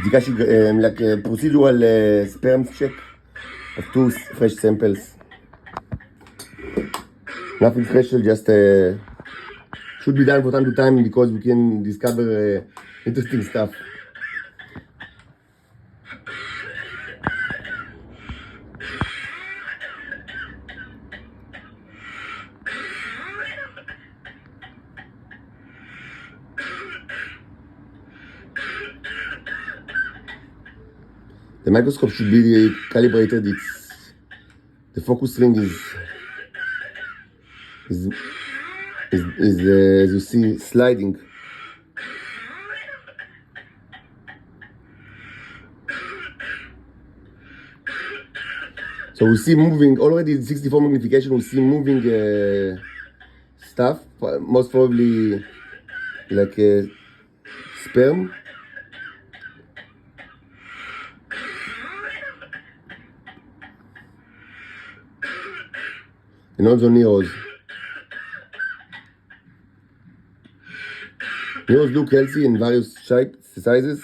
בדיקה like a procedural sperm check of 2 fresh samples. Nothing special, just should be done from time to time because we can discover interesting stuff. The microscope should be calibrated. The focus ring is as you see sliding. So we see moving already. 64 magnification. We see moving stuff. Most probably like sperm. And also neos. Neos look healthy in various sizes.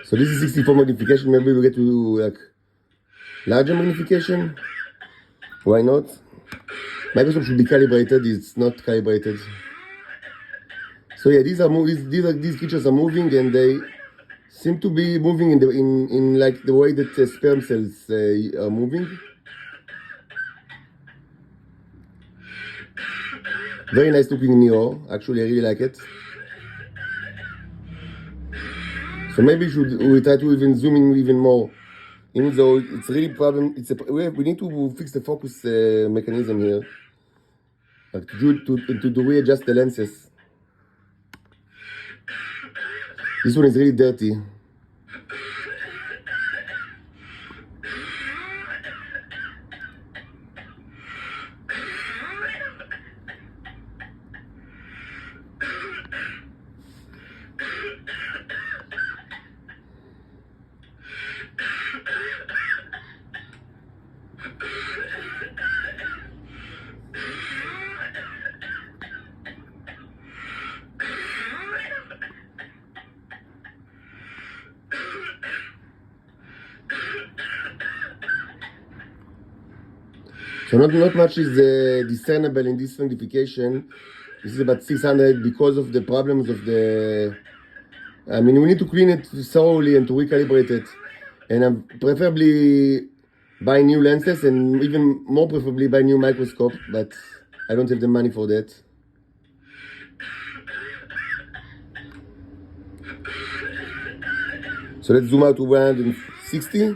So this is 64 magnification. Maybe we get to like larger magnification. Why not? Microscope should be calibrated. It's not calibrated. So yeah, these creatures are moving, and they seem to be moving in like the way that sperm cells are moving. Very nice looking Neo. Actually, I really like it. So maybe we try to even zoom in even more. Even though it's really problem, we need to fix the focus mechanism here, like to readjust the lenses. This one is really dirty. So not much is discernible in this magnification. This is about 600 because of the problems of the... I mean, we need to clean it thoroughly and to recalibrate it. And I'm preferably buy new lenses and even more preferably buy new microscope, but I don't have the money for that. So let's zoom out to 160.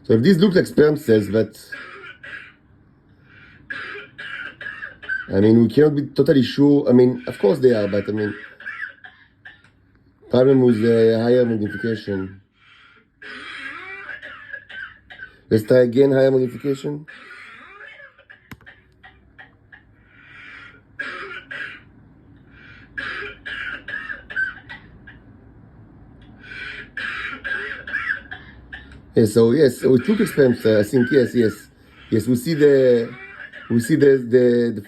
So if this looks like sperm cells, but I mean, we cannot be totally sure. I mean, of course they are, but I mean, problem with higher magnification. Let's try again, higher magnification. Yes, so yes, so it looks like sperm cells. I think yes. Yes, we see the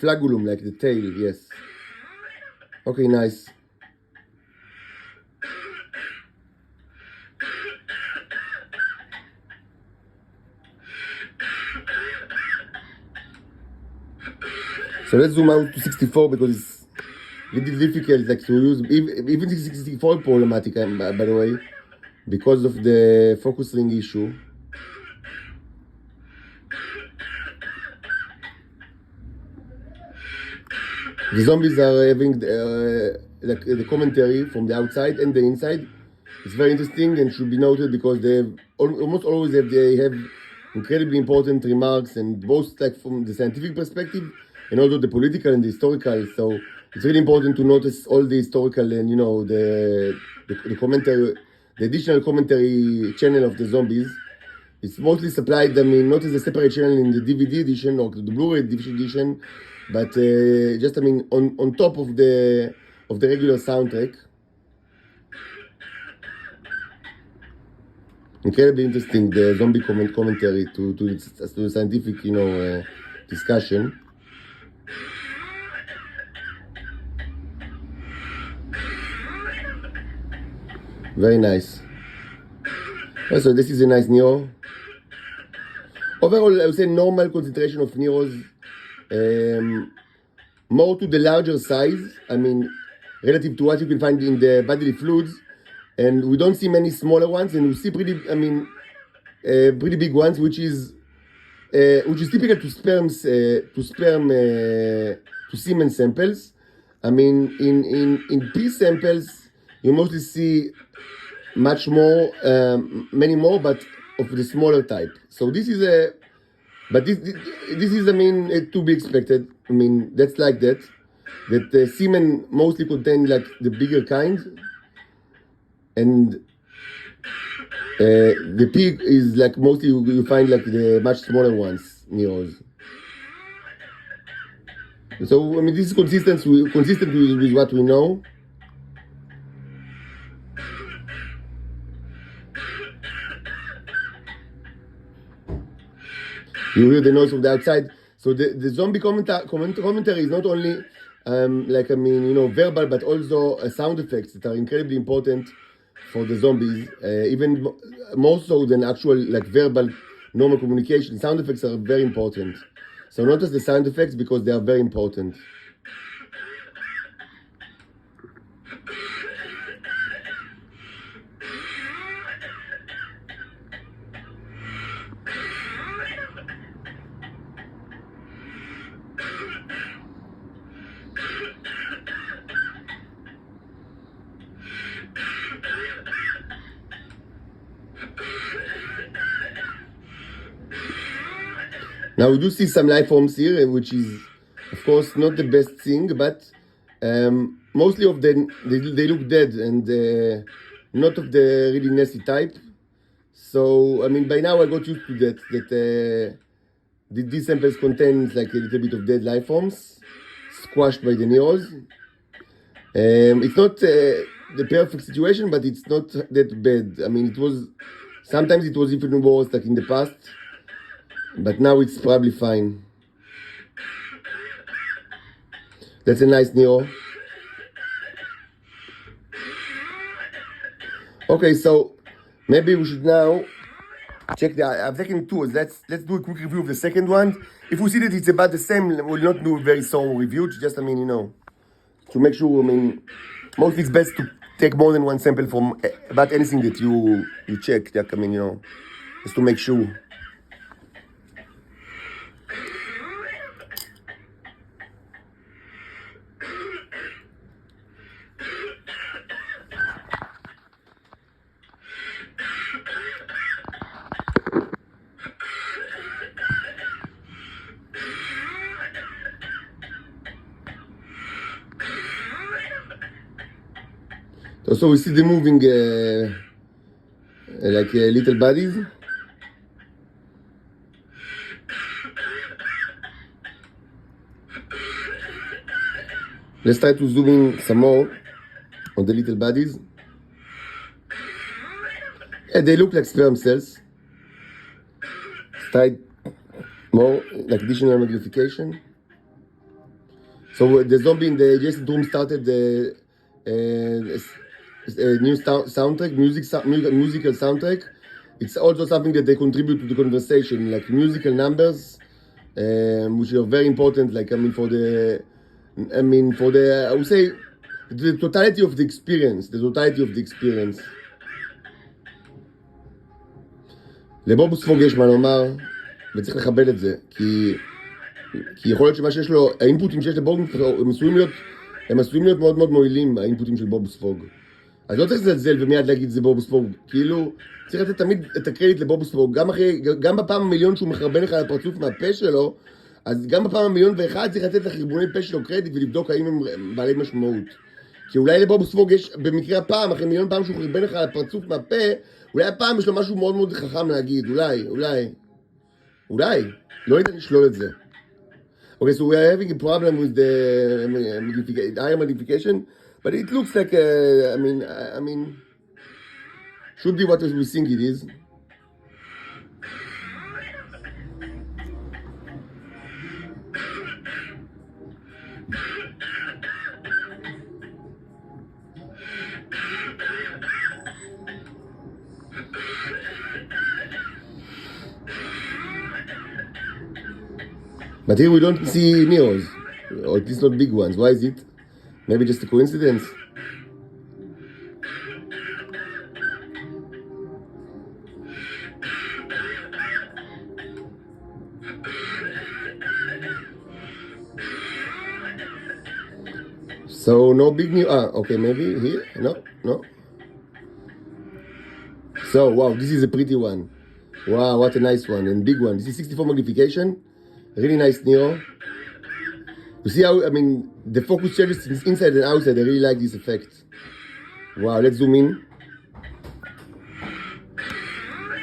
flagellum, like the tail, yes. Okay, nice. So let's zoom out to 64 because it's little difficult like to use. Even 64 is problematic, by the way, because of the focus ring issue. The zombies are having the commentary from the outside and the inside. It's very interesting and should be noted because they have, almost always have incredibly important remarks, and both like from the scientific perspective and also the political and the historical. So it's really important to notice all the historical and the commentary, the additional commentary channel of the zombies. It's mostly supplied, I mean, not as a separate channel in the DVD edition or the Blu-ray edition, but just, I mean, on top of the regular soundtrack. Incredibly interesting, the zombie commentary to the scientific, you know, discussion. Very nice. So this is a nice Neo. Overall, I would say normal concentration of Neos, more to the larger size, I mean, relative to what you can find in the bodily fluids, and we don't see many smaller ones, and we see pretty big ones, which is typical to semen samples. I mean, in pee samples, you mostly see much more, many more, but of the smaller type. So this is this is, I mean, to be expected. I mean, that's like that. That the semen mostly contain like the bigger kind, and the pig is like mostly you find like the much smaller ones, Neos. So I mean, this is consistent with what we know. You hear the noise from the outside. So the zombie commentary is not only like, I mean, you know, verbal, but also sound effects that are incredibly important for the zombies, even more so than actual like verbal normal communication. Sound effects are very important. So notice the sound effects because they are very important. Now we do see some life forms here, which is, of course, not the best thing, but mostly of them, they look dead and not of the really nasty type. So, I mean, by now I got used to that these samples contain like a little bit of dead life forms, squashed by the Neos. It's not the perfect situation, but it's not that bad. I mean, sometimes it was even worse, like in the past. But now it's probably fine. That's a nice Neo. Okay, so maybe we should now check I've taken two. Let's do a quick review of the second one. If we see that it's about the same, we'll not do a very thorough review. Just, I mean, you know, to make sure, I mean, mostly it's best to take more than one sample from about anything that you check. Like, I mean, you know, just to make sure. So we see them moving like little bodies. Let's try to zoom in some more on the little bodies. Yeah, they look like sperm cells. Let's try more, like additional magnification. So the zombie in the adjacent room started a new soundtrack, musical soundtrack. It's also something that they contribute to the conversation, like musical numbers, which are very important. Like, I would say, the totality of the experience. לבוב ספוג יש מה לומר, וצריך לכבד את זה, כי יכול להיות שמה שיש לו, האינפוטים שיש לבוב הם עשויים להיות מאוד מאוד מועילים, האינפוטים של בוב ספוג. אז לא צריך לזלזל ומיד להגיד זה בוב ספוג, כאילו צריך לתת תמיד את הקרדיט לבוב ספוג, גם בפעם המיליון שהוא מחרבן לך על הפרצוף מהפה שלו, אז גם בפעם המיליון ואחד צריך לתת לחרבוני פה שלו קרדיט ולבדוק האם הם בעלי משמעות. כי אולי לבוב ספוג יש, במקרה הפעם, אחרי מיליון פעם שהוא חרבן לך על הפרצוף מהפה, אולי הפעם יש לו משהו מאוד מאוד חכם להגיד, אולי, לא ניתן לשלול את זה. Okay, so we are having a problem with the iron magnification, but it looks like, I mean, should be what we think it is. But here we don't see Neos, or at least not big ones. Why is it? Maybe just a coincidence? So no big Neo, okay, maybe here, no. So, wow, this is a pretty one. Wow, what a nice one, and big one. This is 64 magnification, really nice Neo. You see how, I mean, the focus changes inside and outside. I really like this effect. Wow, let's zoom in.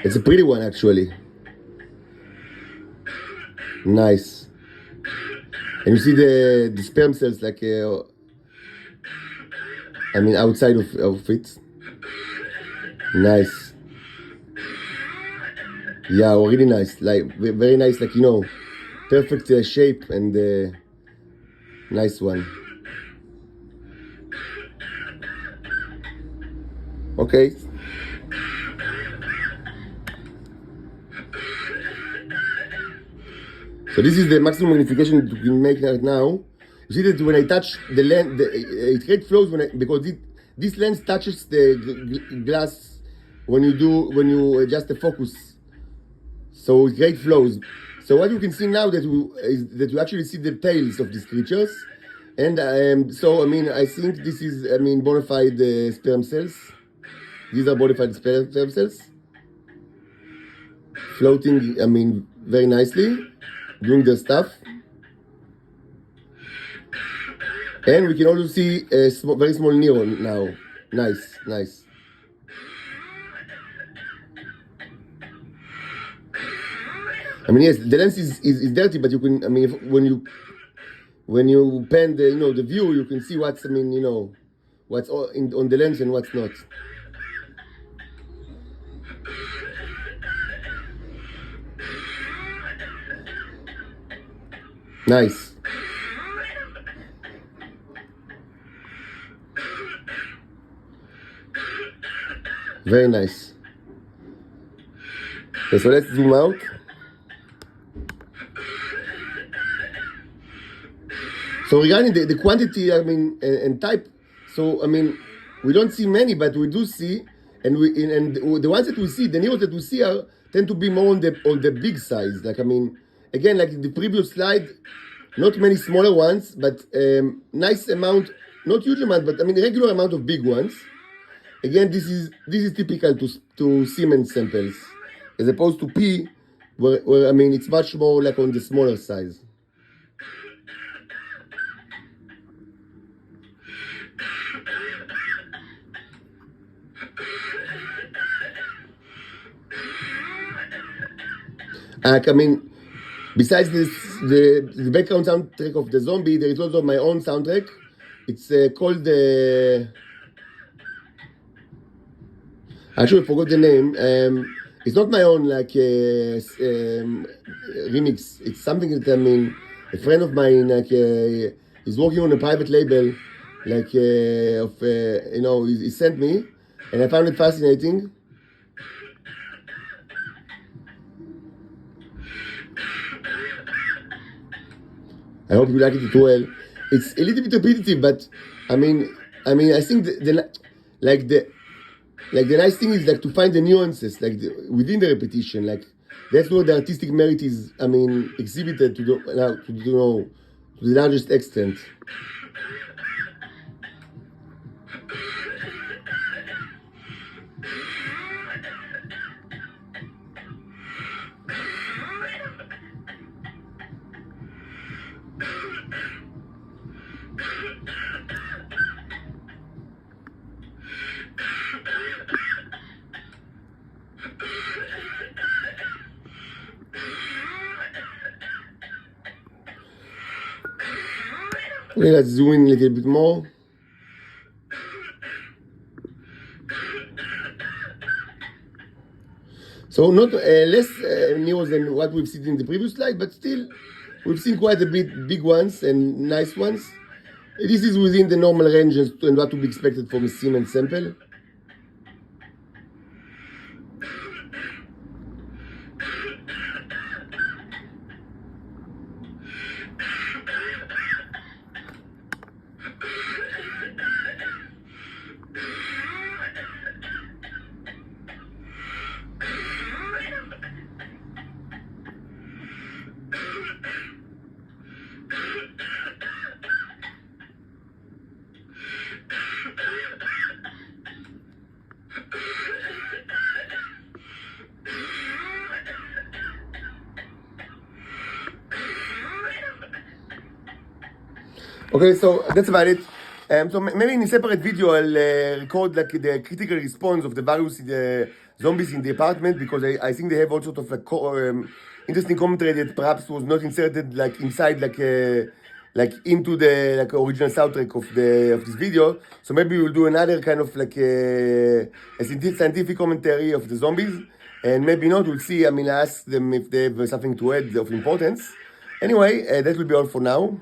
It's a pretty one, actually. Nice. And you see the sperm cells, like, I mean, outside of it. Nice. Yeah, really nice. Like, very nice, like, you know, perfect shape and nice one. Okay. So this is the maximum magnification that we can make right now. You see that when I touch the lens, it creates flows because this lens touches the glass when you adjust the focus. So it creates flows. So what you can see now is that you actually see the tails of these creatures, and so I mean I think this is bona fide sperm cells. These are bona fide sperm cells floating. I mean very nicely, doing their stuff, and we can also see a very small neuron now. Nice. I mean, yes, the lens is dirty, but you can. I mean, when you pan the view, you can see what's what's on the lens and what's not. Nice. Very nice. Okay, so let's zoom out. So regarding the quantity, I mean, and type, so I mean, we don't see many, but we do see, and the ones that we see, the neurons that we see tend to be more on the big size. Like I mean, again, like in the previous slide, not many smaller ones, but nice amount, not huge amount, but I mean regular amount of big ones. Again, this is typical to semen samples, as opposed to pee, where I mean it's much more like on the smaller size. I mean, besides this, the background soundtrack of the zombie, there is also my own soundtrack. It's called actually I forgot the name. It's not my own remix. It's something that I mean, a friend of mine is working on a private label, he sent me, and I found it fascinating. I hope you like it as well. It's a little bit repetitive, but I mean, I think the nice thing is to find the nuances within the repetition. That's where the artistic merit is. I mean, exhibited to the largest extent. Okay, let's zoom in a little bit more. So not less news than what we've seen in the previous slide, but still we've seen quite a bit big ones and nice ones. This is within the normal range and what to be expected from a semen sample. Okay, so that's about it. So maybe in a separate video I'll record like the critical response of the various zombies in the apartment, because I think they have all sort of like interesting commentary that perhaps was not inserted like inside like into the like original soundtrack of this video. So maybe we'll do another kind of like a scientific commentary of the zombies, and maybe not. We'll see. I mean, I ask them if they have something to add of importance. Anyway, that will be all for now.